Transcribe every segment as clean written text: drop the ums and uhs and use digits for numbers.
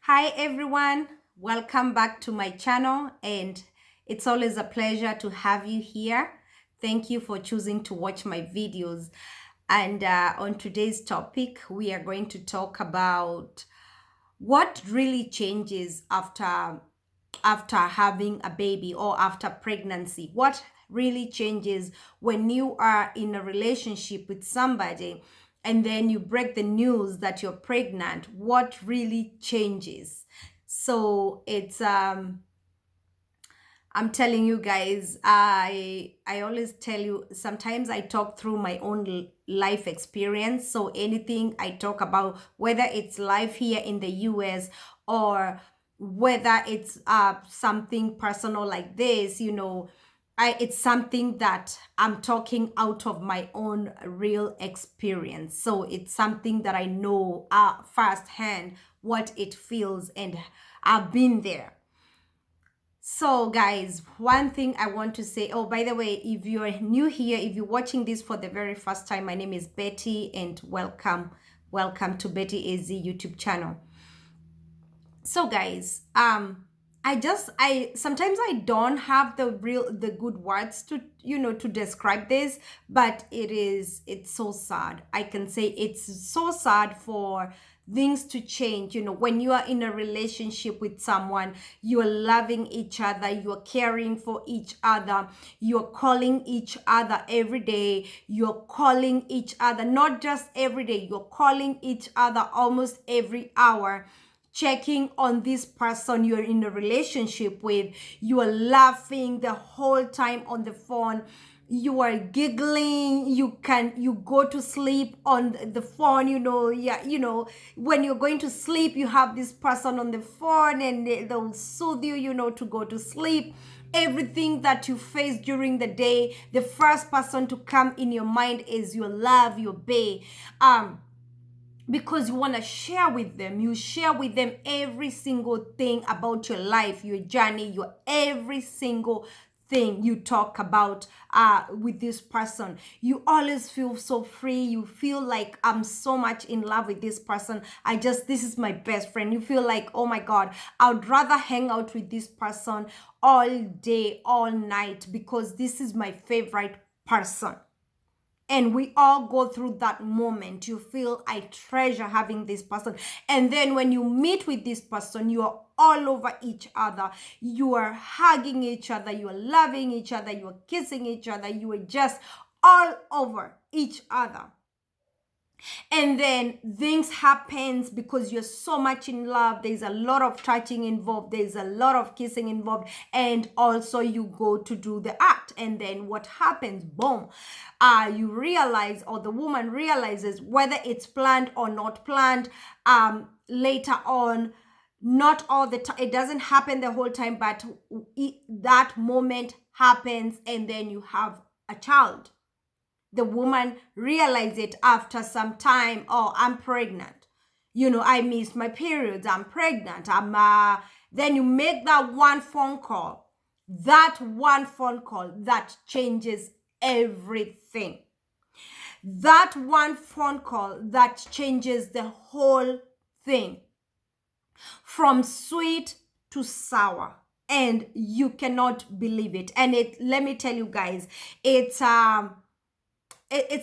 Hi everyone, welcome back to my channel, and it's always a pleasure to have you here. Thank you for choosing to watch my videos. And on today's topic, we are going to talk about what really changes after having a baby or after pregnancy. What really changes when you are in a relationship with somebody and then you break the news that you're pregnant? What really changes? So I'm telling you guys, I always tell you, sometimes I talk through my own life experience. So anything I talk about, whether it's life here in the US or whether it's something personal like this, it's something that I'm talking out of my own real experience. So it's something that I know firsthand what it feels, and I've been there. So guys, one thing I want to say, oh, by the way, if you're new here, if you're watching this for the very first time, my name is Betty, and welcome to Betty AZ YouTube channel. So guys, I sometimes I don't have the good words to to describe this, but it's so sad. I can say it's so sad for things to change. When you are in a relationship with someone, you are loving each other, you are caring for each other, you are calling each other every day, you're calling each other not just every day, you're calling each other almost every hour, checking on this person you're in a relationship with. You are laughing the whole time on the phone, you are giggling, you go to sleep on the phone, when you're going to sleep, you have this person on the phone, and they'll soothe you, to go to sleep. Everything that you face during the day, the first person to come in your mind is your love, your bae. Because you want to share with them. You share with them every single thing about your life, your journey, your every single thing you talk about with this person. You always feel so free. You feel like, I'm so much in love with this person. This is my best friend. You feel like, oh my God, I would rather hang out with this person all day, all night, because this is my favorite person. And we all go through that moment. You feel, I treasure having this person. And then when you meet with this person, you are all over each other. You are hugging each other. You are loving each other. You are kissing each other. You are just all over each other. And then things happens because you're so much in love. There's a lot of touching involved, there's a lot of kissing involved, and also you go to do the act. And then what happens? Boom, you realize, or the woman realizes, whether it's planned or not planned, later on, not all the time, it doesn't happen the whole time, but that moment happens, and then you have a child. The woman realized it after some time. Oh, I'm pregnant. I missed my periods. I'm pregnant. Then you make that one phone call. That one phone call that changes everything. That one phone call that changes the whole thing. From sweet to sour. And you cannot believe it. And let me tell you guys, it's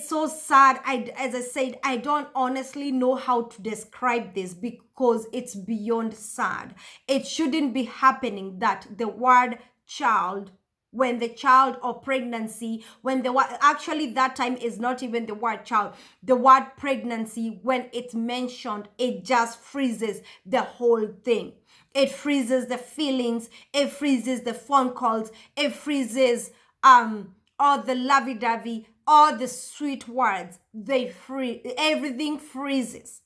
so sad. As I said, I don't honestly know how to describe this, because it's beyond sad. It shouldn't be happening that the word child, when the child, or pregnancy, when the word, actually that time is not even the word child, the word pregnancy, when it's mentioned, it just freezes the whole thing. It freezes the feelings, it freezes the phone calls, it freezes all the lovey-dovey, all the sweet words. Everything freezes.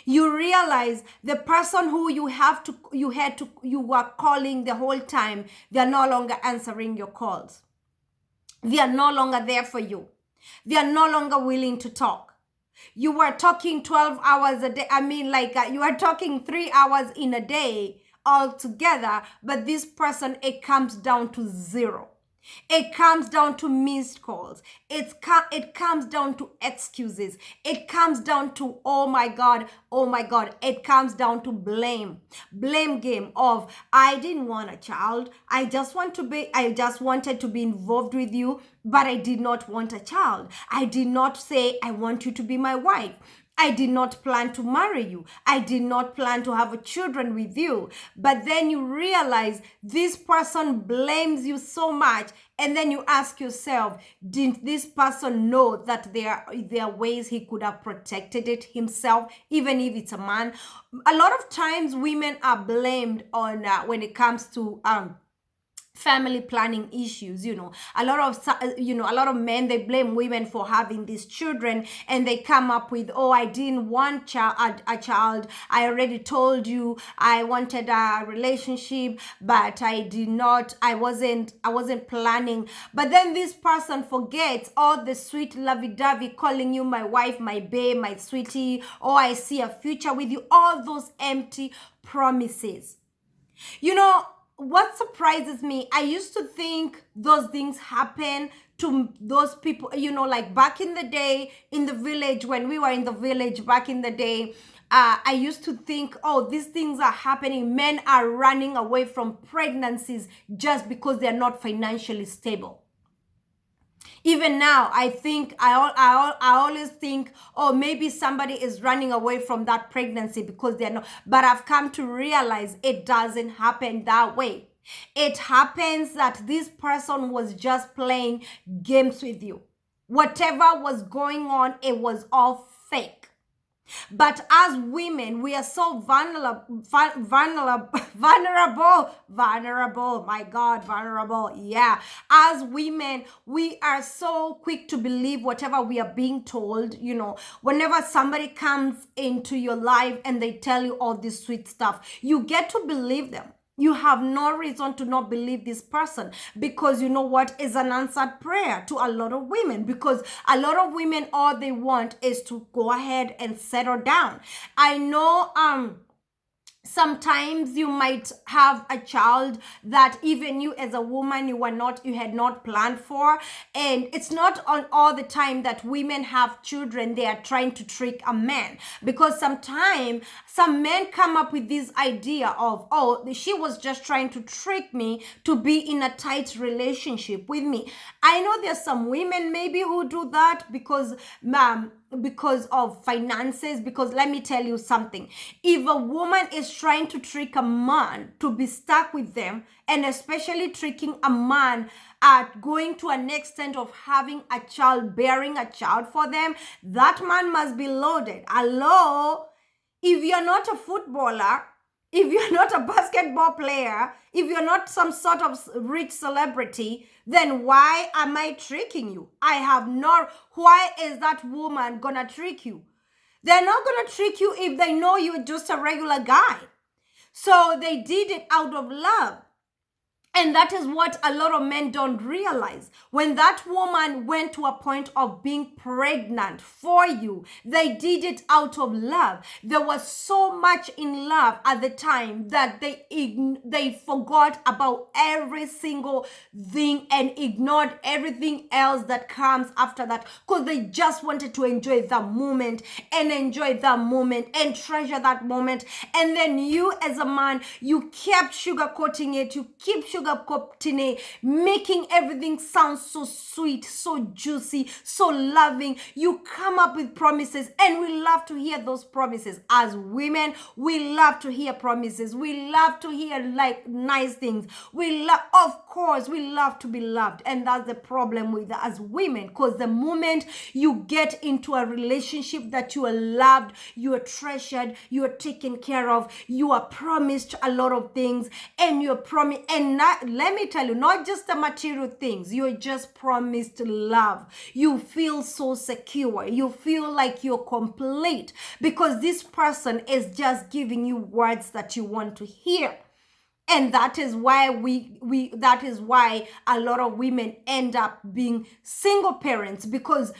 You realize the person who you were calling the whole time, they're no longer answering your calls. They are no longer there for you. They are no longer willing to talk. You were talking 12 hours a day. You are talking 3 hours in a day altogether, but this person, it comes down to zero. It comes down to missed calls. It comes down to excuses. It comes down to, oh my God, oh my God. It comes down to blame. Blame game of, I didn't want a child. I just wanted to be involved with you, but I did not want a child. I did not say I want you to be my wife. I did not plan to marry you. I did not plan to have children with you. But then you realize this person blames you so much. And then you ask yourself, didn't this person know that there are ways he could have protected it himself, even if it's a man? A lot of times women are blamed on when it comes to family planning issues. A lot of men, they blame women for having these children, and they come up with, oh, I didn't want a child. I already told you I wanted a relationship, but I wasn't planning. But then this person forgets all the sweet lovey-dovey, calling you my wife, my babe, my sweetie, oh, I see a future with you, all those empty promises. What surprises me, I used to think those things happen to those people, like back in the day in the village, when we were in the village back in the day, I used to think, oh, these things are happening. Men are running away from pregnancies just because they're not financially stable. Even now, I think, I always think, oh, maybe somebody is running away from that pregnancy because they're not. But I've come to realize it doesn't happen that way. It happens that this person was just playing games with you. Whatever was going on, it was all fake. But as women, we are so vulnerable, my God, vulnerable. Yeah. As women, we are so quick to believe whatever we are being told. Whenever somebody comes into your life and they tell you all this sweet stuff, you get to believe them. You have no reason to not believe this person, because you know what is an answered prayer to a lot of women, because a lot of women, all they want is to go ahead and settle down. I know, sometimes you might have a child that even you as a woman, you had not planned for. And it's not on all the time that women have children, they are trying to trick a man. Because sometimes some men come up with this idea of, oh, she was just trying to trick me to be in a tight relationship with me. I know there's some women maybe who do that because of finances. Because let me tell you something, if a woman is trying to trick a man to be stuck with them, and especially tricking a man at going to an extent of having a child, bearing a child for them, that man must be loaded. Hello? If you're not a footballer, if you're not a basketball player, if you're not some sort of rich celebrity, then why am I tricking you? Why is that woman gonna trick you? They're not gonna trick you if they know you're just a regular guy. So they did it out of love. And that is what a lot of men don't realize. When that woman went to a point of being pregnant for you, they did it out of love. There was so much in love at the time that they forgot about every single thing and ignored everything else that comes after that, because they just wanted to enjoy the moment and treasure that moment. And then you as a man, you kept sugarcoating it, you keep sugarcoating it, making everything sound so sweet, so juicy, so loving. You come up with promises, and we love to hear those promises. As women, we love to hear promises. We love to hear nice things. Of course, we love to be loved. And that's the problem with as women, because the moment you get into a relationship that you are loved, you are treasured, you are taken care of, you are promised a lot of things, and you're promised, and let me tell you, not just the material things, you're just promised love. You feel so secure. You feel like you're complete because this person is just giving you words that you want to hear. And that is why that is why a lot of women end up being single parents, because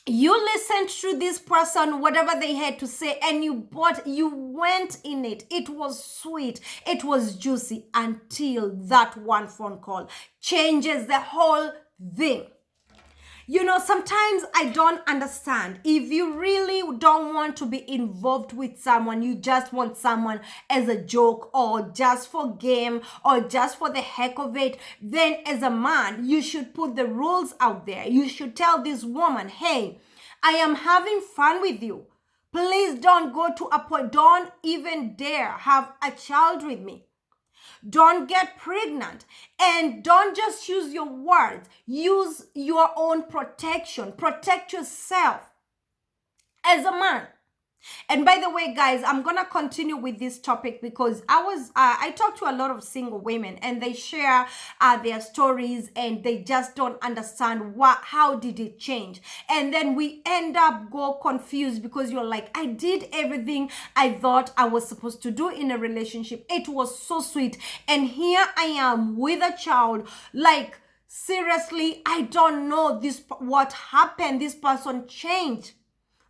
You listened to this person, whatever they had to say, and you went in it. It was sweet, it was juicy, until that one phone call changes the whole thing. Sometimes I don't understand. If you really don't want to be involved with someone, you just want someone as a joke or just for game or just for the heck of it, then as a man, you should put the rules out there. You should tell this woman, hey, I am having fun with you. Please don't go to a point. Don't even dare have a child with me. Don't get pregnant. And don't just use your words. Use your own protection. Protect yourself as a man. And by the way, guys, I'm going to continue with this topic because I talk to a lot of single women and they share their stories and they just don't understand how did it change. And then we end up go confused because you're like, I did everything I thought I was supposed to do in a relationship. It was so sweet. And here I am with a child. Like, seriously, I don't know what happened. This person changed.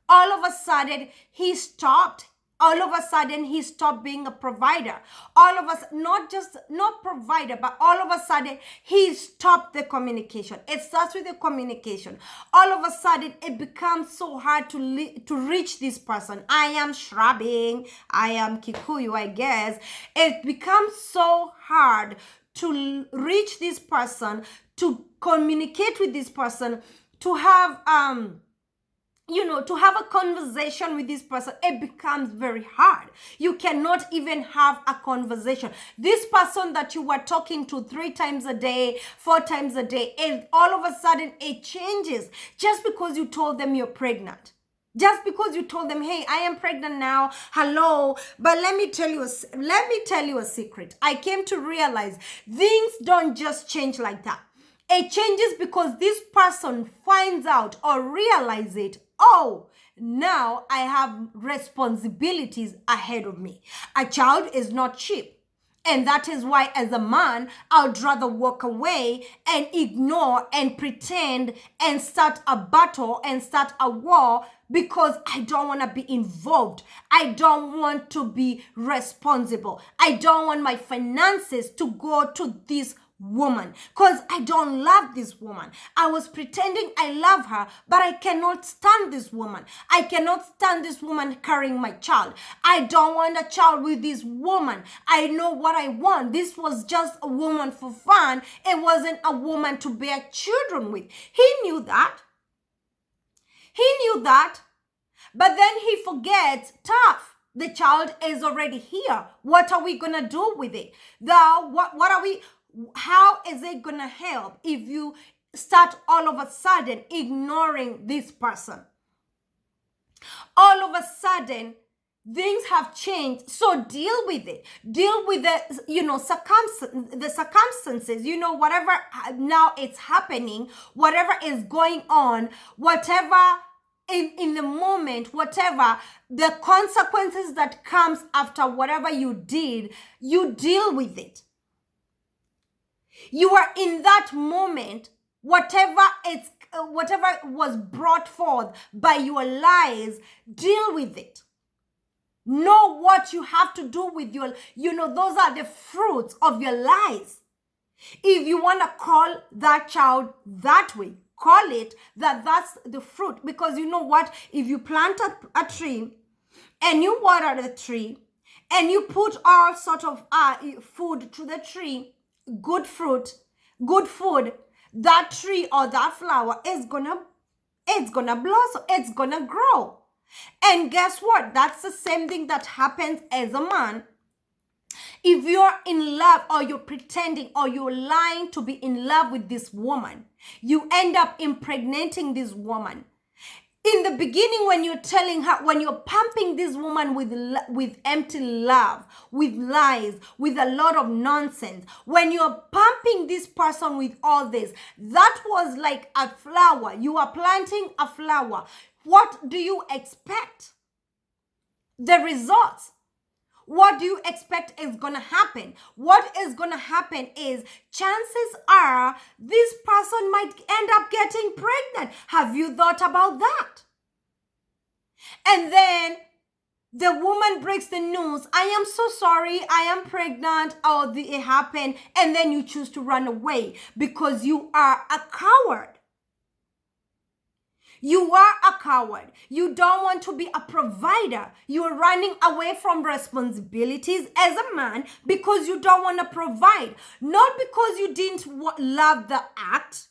All of a sudden, he stopped. All of a sudden, he stopped being a provider. All of us, not provider, but all of a sudden, he stopped the communication. It starts with the communication. All of a sudden, it becomes so hard to reach this person. I am Shrabbing. I am Kikuyu, I guess. It becomes so hard to reach this person, to communicate with this person, to have to have a conversation with this person. It becomes very hard. You cannot even have a conversation. This person that you were talking to 3 times a day, 4 times a day, and all of a sudden it changes just because you told them you're pregnant. Just because you told them, hey, I am pregnant now. Hello. But let me tell you a secret. I came to realize things don't just change like that. It changes because this person finds out or realizes it. Oh, now I have responsibilities ahead of me. A child is not cheap. And that is why, as a man, I'd rather walk away and ignore and pretend and start a battle and start a war because I don't want to be involved. I don't want to be responsible. I don't want my finances to go to this woman because I don't love this woman. I was pretending I love her, but I cannot stand this woman. I cannot stand this woman carrying my child. I don't want a child with this woman. I know what I want. This was just a woman for fun. It wasn't a woman to bear children with. He knew that. But then he forgets, tough. The child is already here. What are we going to do with it? How is it going to help if you start all of a sudden ignoring this person? All of a sudden, things have changed. So deal with it. Deal with the circumstances, whatever now it's happening, whatever is going on, whatever in the moment, whatever the consequences that comes after whatever you did, you deal with it. You are in that moment, whatever was brought forth by your lies, deal with it. Know what you have to do with those are the fruits of your lies. If you want to call that child that way, call it that's the fruit. Because you know what? If you plant a tree and you water the tree and you put all sort of food to the tree, good fruit, good food, that tree or that flower is gonna blossom, it's gonna grow. And guess what? That's the same thing that happens as a man. If you're in love or you're pretending or you're lying to be in love with this woman, you end up impregnating this woman. In the beginning, when you're telling her, when you're pumping this woman with empty love, with lies, with a lot of nonsense, when you're pumping this person with all this, that was like a flower. You are planting a flower. What do you expect? The results. what do you expect is going to happen? What is going to happen is chances are this person might end up getting pregnant. Have you thought about that? And then the woman breaks the news. I am so sorry. I am pregnant. Oh, it happened. And then you choose to run away because you are a coward. You are a coward. You don't want to be a provider. You are running away from responsibilities as a man because you don't want to provide. Not because you didn't love the act.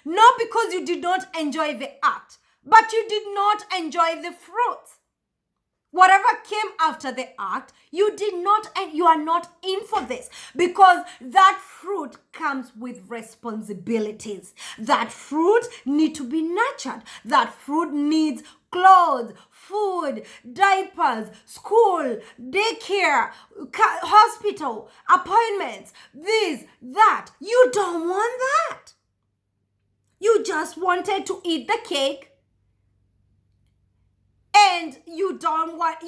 Not because you did not enjoy the act. But you did not enjoy the fruit. Whatever came after the act, you did not, and you are not in for this because that fruit comes with responsibilities. That fruit needs to be nurtured. That fruit needs clothes, food, diapers, school, daycare, hospital, appointments, this, that. You don't want that. You just wanted to eat the cake. And you don't want,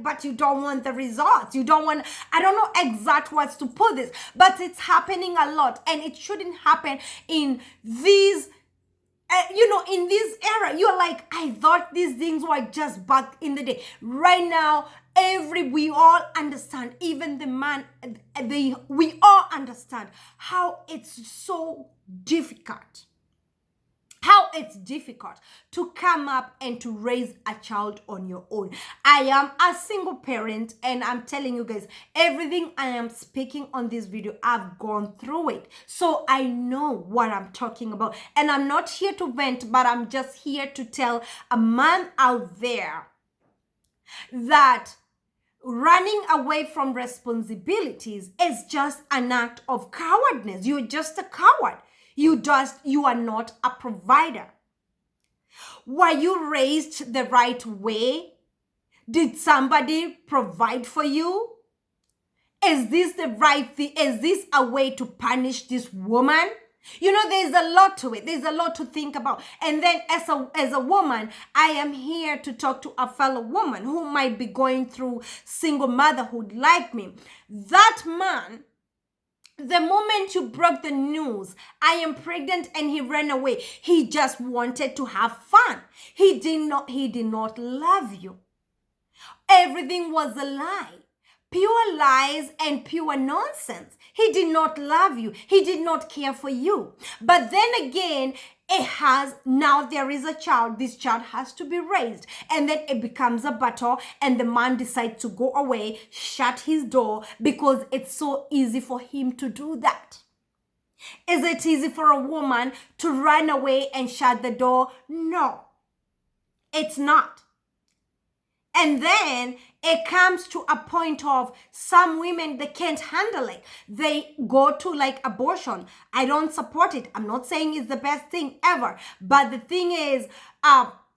but you don't want the results. You don't want, I don't know exact words to put this, but it's happening a lot. And it shouldn't happen in these, in this era. You're like, I thought these things were just back in the day. Right now, we all understand, even the man, we all understand how it's so difficult. How it's difficult to come up and to raise a child on your own. I am a single parent and I'm telling you guys, everything I am speaking on this video, I've gone through it. So I know what I'm talking about. And I'm not here to vent, but I'm just here to tell a man out there that running away from responsibilities is just an act of cowardness. You're just a coward. You are not a provider. Were you raised the right way? Did somebody provide for you? Is this the right thing? Is this a way to punish this woman? There's a lot to it. There's a lot to think about. And then as a woman, I am here to talk to a fellow woman who might be going through single motherhood like me. That man, the moment you broke the news, I am pregnant, and he ran away, he just wanted to have fun. He did not love you. Everything was a lie. Pure lies and pure nonsense. He did not love you. He did not care for you. But then again, now there is a child. This child has to be raised. And then it becomes a battle, and the man decides to go away, shut his door, because it's so easy for him to do that. Is it easy for a woman to run away and shut the door? No, it's not. And then it comes to a point of some women, they can't handle it. They go to abortion. I don't support it. I'm not saying it's the best thing ever. But the thing is,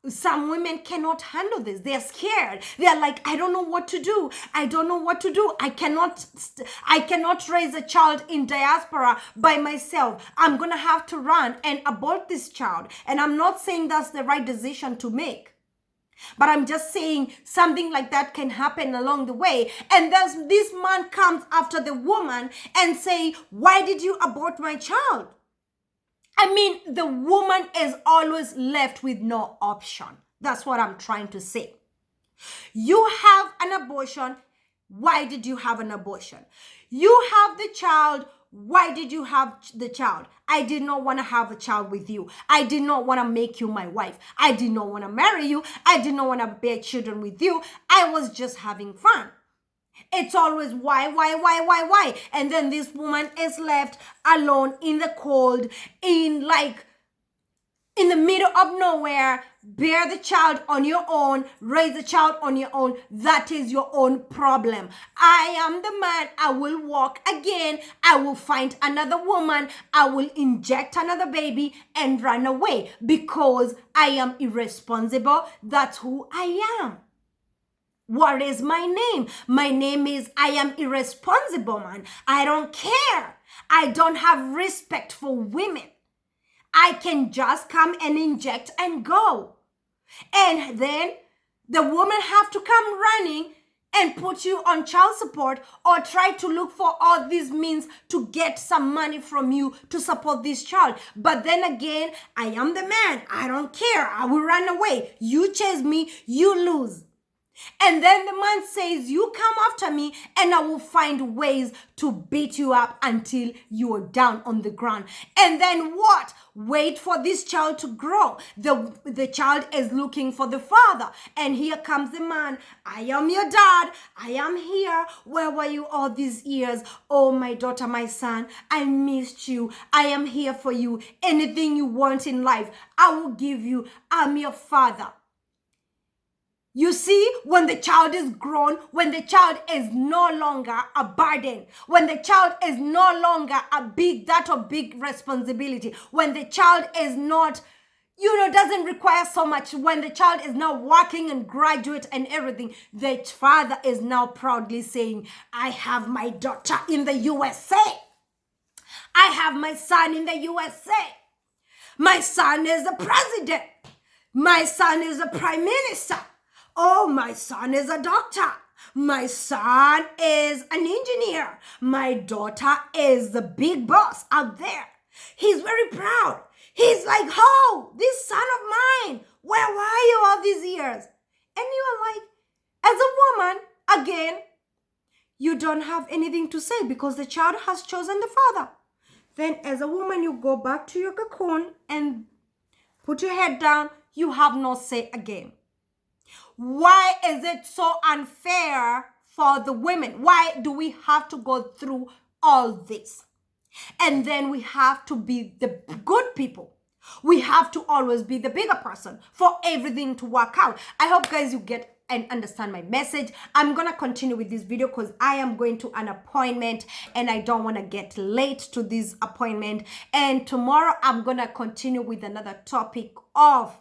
some women cannot handle this. They're scared. They're like, I don't know what to do. I don't know what to do. I cannot raise a child in diaspora by myself. I'm going to have to run and abort this child. And I'm not saying that's the right decision to make. But I'm just saying something like that can happen along the way. And this man comes after the woman and say, why did you abort my child? I mean, the woman is always left with no option. That's what I'm trying to say. You have an abortion. Why did you have an abortion? You have the child. Why did you have the child? I did not want to have a child with you. I did not want to make you my wife. I did not want to marry you. I did not want to bear children with you. I was just having fun. It's always why? And then this woman is left alone in the cold, in the middle of nowhere. Bear the child on your own, raise the child on your own. That is your own problem. I am the man. I will walk again. I will find another woman. I will inject another baby and run away because I am irresponsible. That's who I am. What is my name? My name is I am irresponsible, man. I don't care. I don't have respect for women. I can just come and inject and go. And then the woman have to come running and put you on child support or try to look for all these means to get some money from you to support this child. But then again, I am the man. I don't care. I will run away. You chase me, you lose. And then the man says, you come after me and I will find ways to beat you up until you are down on the ground. And then what? Wait for this child to grow. The child is looking for the father. And here comes the man. I am your dad. I am here. Where were you all these years? Oh, my daughter, my son, I missed you. I am here for you. Anything you want in life, I will give you. I'm your father. You see, when the child is grown, when the child is no longer a burden, when the child is no longer a big responsibility, when the child is not, doesn't require so much, when the child is now working and graduate and everything, the father is now proudly saying, I have my daughter in the USA. I have my son in the USA. My son is the president. My son is the prime minister. Oh, my son is a doctor. My son is an engineer. My daughter is the big boss out there. He's very proud. He's like, oh, this son of mine, where were you all these years? And you're like, as a woman, again, you don't have anything to say because the child has chosen the father. Then as a woman, you go back to your cocoon and put your head down. You have no say again. Why is it so unfair for the women? Why do we have to go through all this? And then we have to be the good people. We have to always be the bigger person for everything to work out. I hope, guys, you get and understand my message. I'm going to continue with this video because I am going to an appointment and I don't want to get late to this appointment. And tomorrow I'm going to continue with another topic of,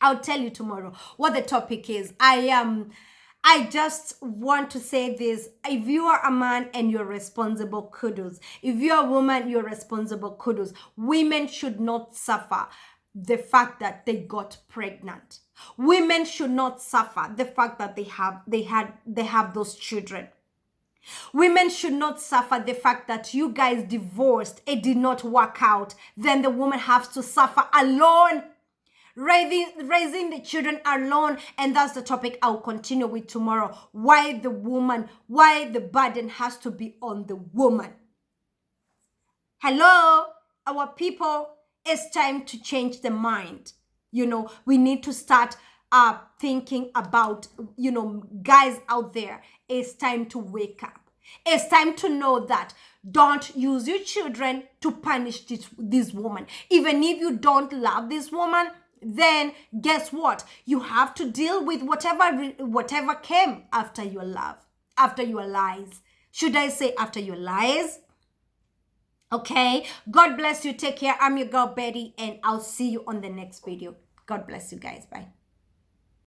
I'll tell you tomorrow what the topic is. I just want to say this. If you are a man and you're responsible, kudos. If you're a woman, you're responsible, kudos. Women should not suffer the fact that they got pregnant. Women should not suffer the fact that they have those children. Women should not suffer the fact that you guys divorced, it did not work out. Then the woman has to suffer alone. Raising the children alone. And that's the topic I'll continue with tomorrow. Why the burden has to be on the woman. Hello, our people, it's time to change the mind. We need to start thinking about, guys out there. It's time to wake up. It's time to know that don't use your children to punish this woman. Even if you don't love this woman, then guess what? You have to deal with whatever came after your love, after your lies. Should I say after your lies? Okay. God bless you. Take care. I'm your girl, Betty, and I'll see you on the next video. God bless you guys. Bye.